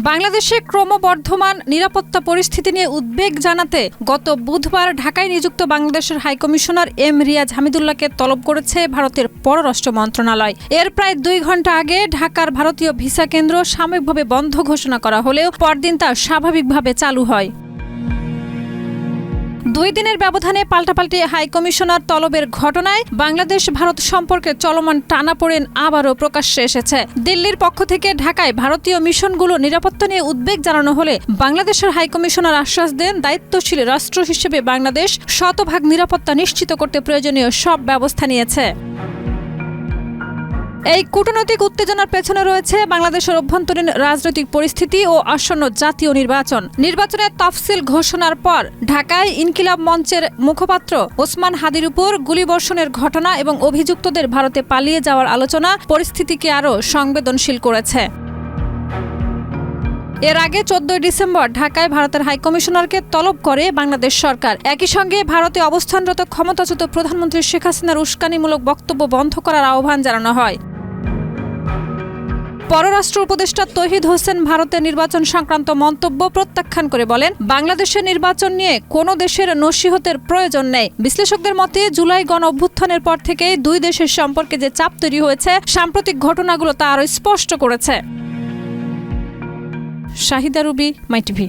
বাংলাদেশে ক্রমবর্ধমান নিরাপত্তা পরিস্থিতি নিয়ে উদ্বেগ জানাতে গত বুধবার ঢাকায় নিযুক্ত বাংলাদেশের হাইকমিশনার এম রিয়াজ হামিদুল্লাহকে তলব করেছে ভারতের পররাষ্ট্র মন্ত্রণালয়। এর প্রায় 2 ঘণ্টা আগে ঢাকার ভারতীয় ভিসা কেন্দ্র সাময়িকভাবে বন্ধ ঘোষণা করা হলেও পরদিন তা স্বাভাবিকভাবে চালু হয়। 2 দিনের ব্যবধানে পাল্টাপাল্টি হাইকমিশনার তলবের ঘটনায় বাংলাদেশ ভারত সম্পর্কে চলমান টানাপোড়েন আবারও প্রকাশ্যে এসেছে। দিল্লির পক্ষ থেকে ঢাকায় ভারতীয় মিশনগুলো নিরাপত্তা নিয়ে উদ্বেগ জানানো হলে বাংলাদেশের হাইকমিশনার আশ্বাস দেন, দায়িত্বশীল রাষ্ট্র হিসেবে বাংলাদেশ শতভাগ নিরাপত্তা নিশ্চিত করতে প্রয়োজনীয় সব ব্যবস্থা নিয়েছে। এই কূটনৈতিক উত্তেজনার পেছনে রয়েছে বাংলাদেশের অভ্যন্তরীণ রাজনৈতিক পরিস্থিতি ও আসন্ন জাতীয় নির্বাচনের তফসিল ঘোষণার পর ঢাকায় ইনকিলাব মঞ্চের মুখপাত্র ওসমান হাদির উপর গুলিবর্ষণের ঘটনা এবং অভিযুক্তদের ভারতে পালিয়ে যাওয়ার আলোচনা পরিস্থিতিকে আরও সংবেদনশীল করেছে। এর আগে 14 ডিসেম্বর ঢাকায় ভারতের হাইকমিশনারকে তলব করে বাংলাদেশ সরকার। একই সঙ্গে ভারতে অবস্থানরত ক্ষমতাচ্যুত প্রধানমন্ত্রী শেখ হাসিনার উস্কানিমূলক বক্তব্য বন্ধ করার আহ্বান জানানো হয়। পররাষ্ট্র উপদেষ্টা তৌহিদ হোসেন ভারতের নির্বাচন সংক্রান্ত মন্তব্য প্রত্যাখ্যান করে বলেন, বাংলাদেশের নির্বাচন নিয়ে কোনো দেশের নসিহতের প্রয়োজন নেই। বিশ্লেষকদের মতে জুলাই গণ অভ্যুত্থানের পর থেকে 2 দেশের সম্পর্কে যে চাপ তৈরি হয়েছে, সাম্প্রতিক ঘটনাগুলো তা আরও স্পষ্ট করেছে। শাহিদা রুবি, মাই টিভি।